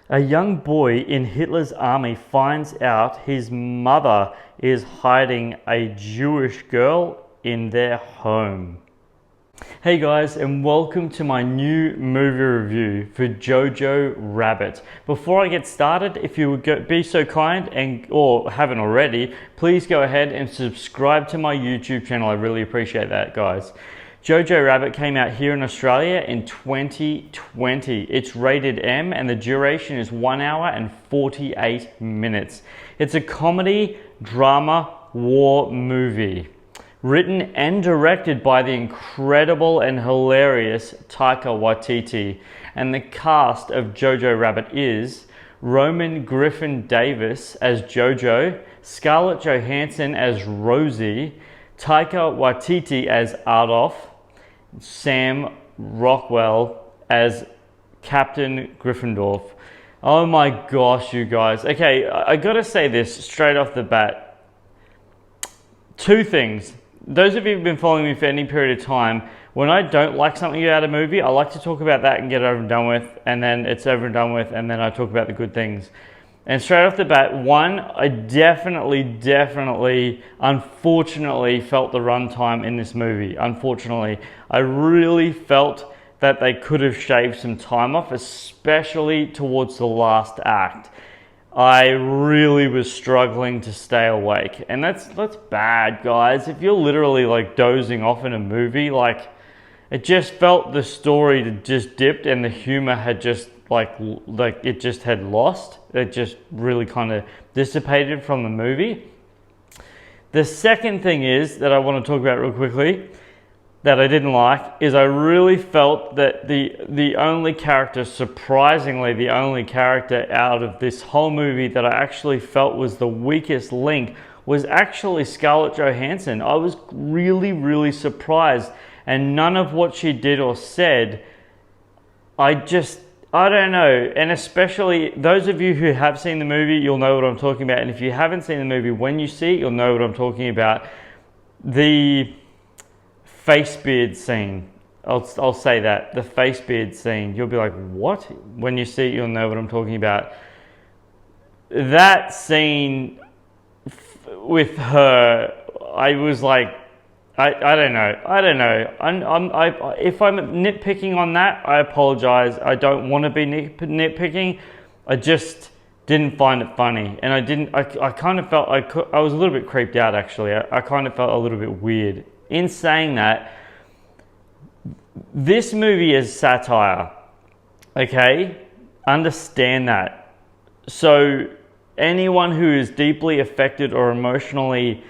A young boy in Hitler's army finds out his mother is hiding a Jewish girl in their home. Hey guys, and welcome to my new movie review for Jojo Rabbit. Before I get started, if you would be so kind or haven't already, please go ahead and subscribe to my YouTube channel. I really appreciate that, guys. Jojo Rabbit came out here in Australia in 2020. It's rated M and the duration is 1 hour and 48 minutes. It's a comedy, drama, war movie. Written and directed by the incredible and hilarious Taika Waititi. And the cast of Jojo Rabbit is Roman Griffin Davis as Jojo, Scarlett Johansson as Rosie, Taika Waititi as Adolf, Sam Rockwell as Captain Gryffindor. Oh my gosh, you guys. Okay, I gotta say this straight off the bat. Two things. Those of you who've been following me for any period of time, when I don't like something about a movie, I like to talk about that and get it over and done with, and then it's over and done with, and then I talk about the good things. And straight off the bat, one, I definitely, unfortunately felt the runtime in this movie. Unfortunately, I really felt that they could have shaved some time off, especially towards the last act. I really was struggling to stay awake, and that's bad, guys. If you're literally like dozing off in a movie, like it just felt the story had just dipped and the humor had just like it just had lost. It just really kind of dissipated from the movie. The second thing is that I want to talk about real quickly that I didn't like is I really felt that the only character, surprisingly the only character out of this whole movie that I actually felt was the weakest link was actually Scarlett Johansson. I was really surprised, and none of what she did or said, I don't know. And especially those of you who have seen the movie, you'll know what I'm talking about. And if you haven't seen the movie, when you see it, you'll know what I'm talking about. The face beard scene. I'll say that. The face beard scene. You'll be like, what? When you see it, you'll know what I'm talking about. That scene with her, I was like, I don't know. If I'm nitpicking on that, I apologize. I don't want to be nitpicking. I just didn't find it funny, and I kind of felt I was a little bit creeped out actually. I kind of felt a little bit weird. In saying that, this movie is satire. Okay, understand that. So anyone who is deeply affected or emotionally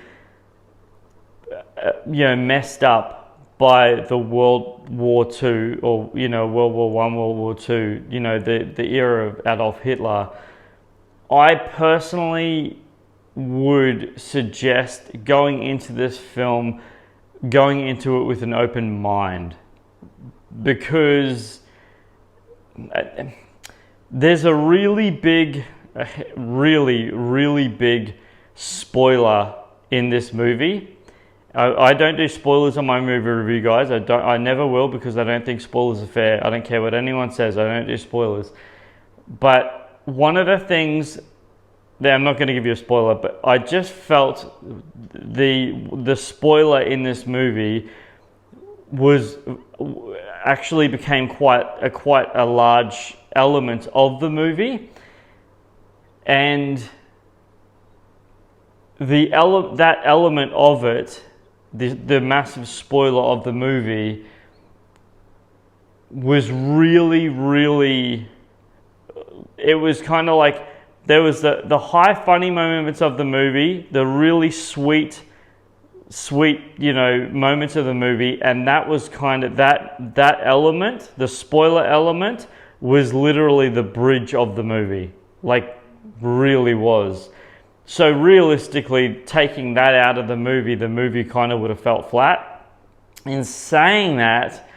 messed up by the World War II or, World War I, World War II, the era of Adolf Hitler, I personally would suggest going into this film, going into it with an open mind, because there's a really big spoiler in this movie. I don't do spoilers on my movie review, guys. I never will, because I don't think spoilers are fair. I don't care what anyone says. I don't do spoilers. But one of the things that I'm not going to give you a spoiler, but I just felt the spoiler in this movie was actually became quite a large element of the movie, and that element of it. The massive spoiler of the movie was really, it was kind of like there was the high funny moments of the movie, the really sweet moments of the movie, and that was kind of that element, the spoiler element, was literally the bridge of the movie, like really was. So realistically, taking that out of the movie kind of would have felt flat. In saying that,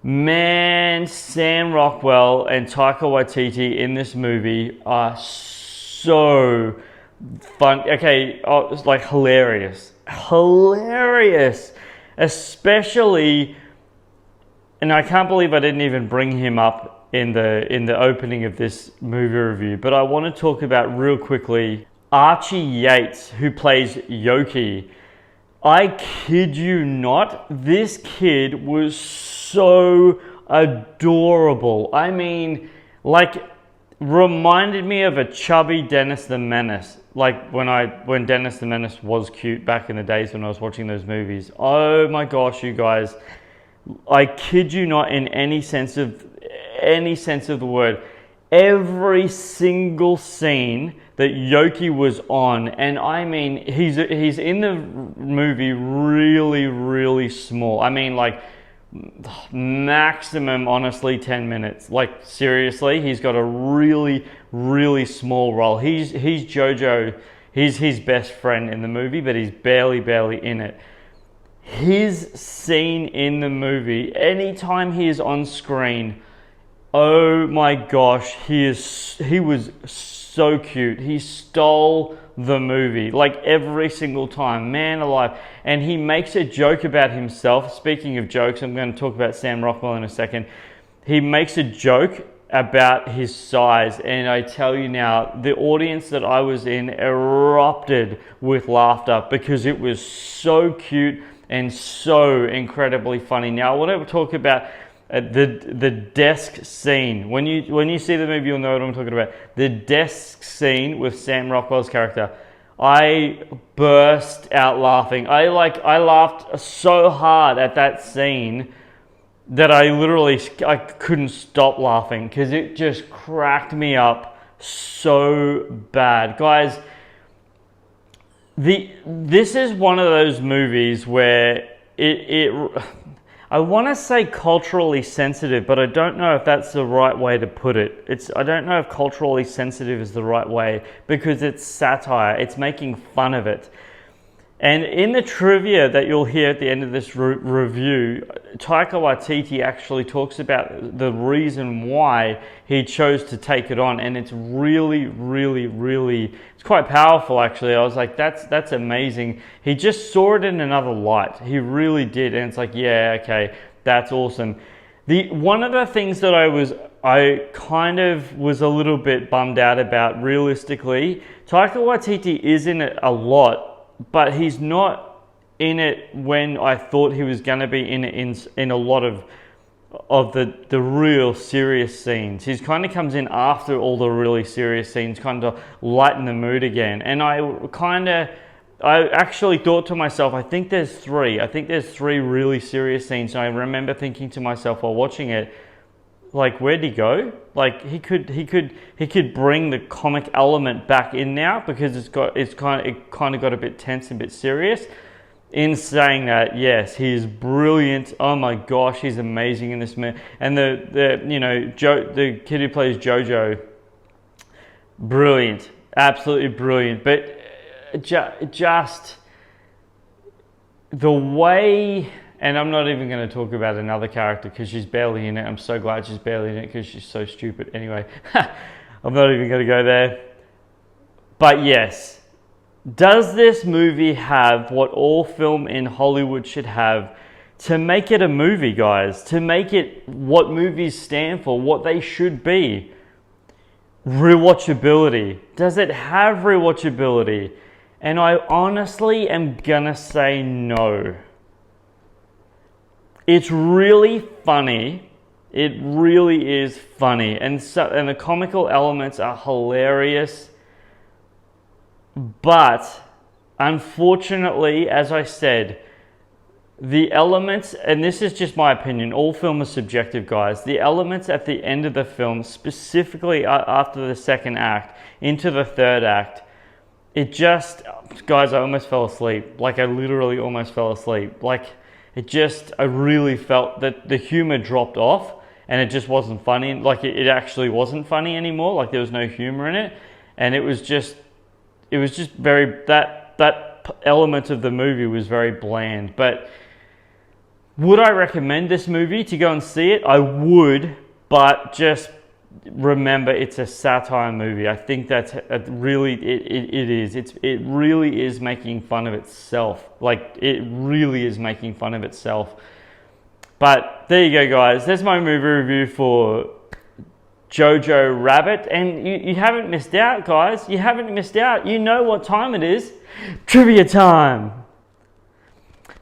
man, Sam Rockwell and Taika Waititi in this movie are so fun. Okay, it's like hilarious, especially, and I can't believe I didn't even bring him up in the opening of this movie review, but I want to talk about real quickly Archie Yates, who plays Yoki. I kid you not, this kid was so adorable. I mean, like, reminded me of a chubby Dennis the Menace. Like when Dennis the Menace was cute back in the days when I was watching those movies. Oh my gosh, you guys. I kid you not, in any sense of the word. Every single scene that Yoki was on, and I mean, he's in the movie really, really small. I mean, like, maximum, honestly, 10 minutes. Like, seriously, he's got a really, really small role. He's Jojo. He's his best friend in the movie, but he's barely in it. His scene in the movie, anytime he is on screen, oh my gosh, he was so cute. He stole the movie, like, every single time, man alive. And he makes a joke about himself. Speaking of jokes, I'm going to talk about Sam Rockwell in a second. He makes a joke about his size, and I tell you now, the audience that I was in erupted with laughter because it was so cute and so incredibly funny. Now, I want to talk about the desk scene. When you see the movie, you'll know what I'm talking about. The desk scene with Sam Rockwell's character. I burst out laughing. I laughed so hard at that scene that I couldn't stop laughing because it just cracked me up so bad. Guys, this is one of those movies where I want to say culturally sensitive, but I don't know if that's the right way to put it. I don't know if culturally sensitive is the right way because it's satire. It's making fun of it. And in the trivia that you'll hear at the end of this review, Taika Waititi actually talks about the reason why he chose to take it on, and it's really, really, really, it's quite powerful actually. I was like, that's amazing. He just saw it in another light. He really did, and it's like, yeah, okay, that's awesome. One of the things that I kind of was a little bit bummed out about, realistically, Taika Waititi is in it a lot, but he's not in it when I thought he was going to be in it in a lot of the real serious scenes. He kind of comes in after all the really serious scenes, kind of lighten the mood again. And I actually thought to myself, I think there's three really serious scenes. And I remember thinking to myself while watching it, like, where'd he go? Like, he could bring the comic element back in now because it kind of got a bit tense and a bit serious. In saying that, yes, he is brilliant. Oh my gosh, he's amazing in this man. And the kid who plays Jojo, brilliant, absolutely brilliant. But just the way. And I'm not even going to talk about another character because she's barely in it. I'm so glad she's barely in it because she's so stupid. Anyway, I'm not even going to go there. But yes, does this movie have what all film in Hollywood should have to make it a movie, guys? To make it what movies stand for, what they should be? Rewatchability. Does it have rewatchability? And I honestly am going to say no. It's really funny. It really is funny. And the comical elements are hilarious. But unfortunately, as I said, the elements, and this is just my opinion, all film is subjective, guys. The elements at the end of the film, specifically after the second act, into the third act, it just, guys, I almost fell asleep. Like, I literally almost fell asleep. Like, I really felt that the humor dropped off and it just wasn't funny. Like, it actually wasn't funny anymore. Like, there was no humor in it. And it was just very, that element of the movie was very bland. But would I recommend this movie to go and see it? I would, but just remember, it's a satire movie. I think that's really, it is. It really is making fun of itself. Like, it really is making fun of itself. But there you go, guys. There's my movie review for Jojo Rabbit. And you haven't missed out, guys. You haven't missed out. You know what time it is. Trivia time.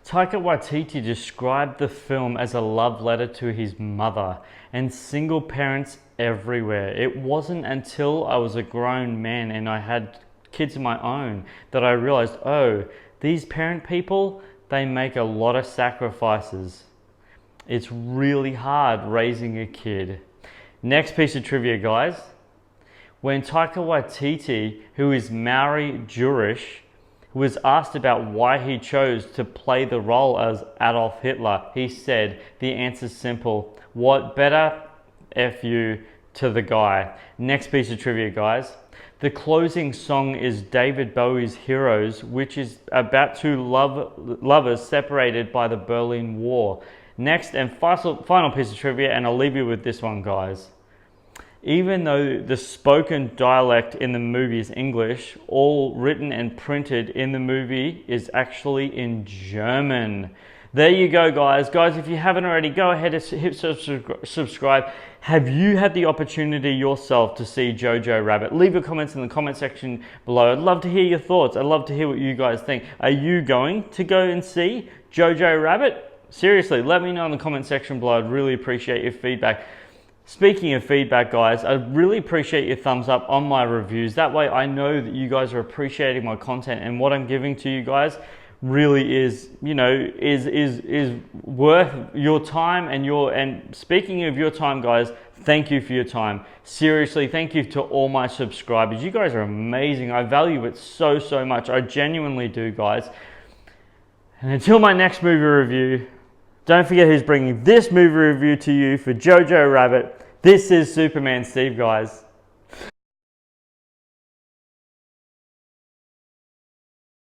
Taika Waititi described the film as a love letter to his mother and single parents everywhere. It wasn't until I was a grown man and I had kids of my own that I realized, oh, these parent people, they make a lot of sacrifices. It's really hard raising a kid. Next piece of trivia, guys. When Taika Waititi, who is Maori Jewish, was asked about why he chose to play the role as Adolf Hitler, he said, the answer's simple. What better F you to the guy. Next piece of trivia, guys. The closing song is David Bowie's Heroes, which is about two lovers separated by the Berlin Wall. Next and final piece of trivia, and I'll leave you with this one, guys. Even though the spoken dialect in the movie is English, all written and printed in the movie is actually in German. There you go, guys. Guys, if you haven't already, go ahead and hit subscribe. Have you had the opportunity yourself to see Jojo Rabbit? Leave your comments in the comment section below. I'd love to hear your thoughts. I'd love to hear what you guys think. Are you going to go and see Jojo Rabbit? Seriously, let me know in the comment section below. I'd really appreciate your feedback. Speaking of feedback, guys, I really appreciate your thumbs up on my reviews. That way I know that you guys are appreciating my content and what I'm giving to you guys really is, you know, is worth your time and speaking of your time, guys, thank you for your time. Seriously, thank you to all my subscribers. You guys are amazing. I value it so, so much. I genuinely do, guys. And until my next movie review, don't forget who's bringing this movie review to you for Jojo Rabbit. This is Superman Steve, guys.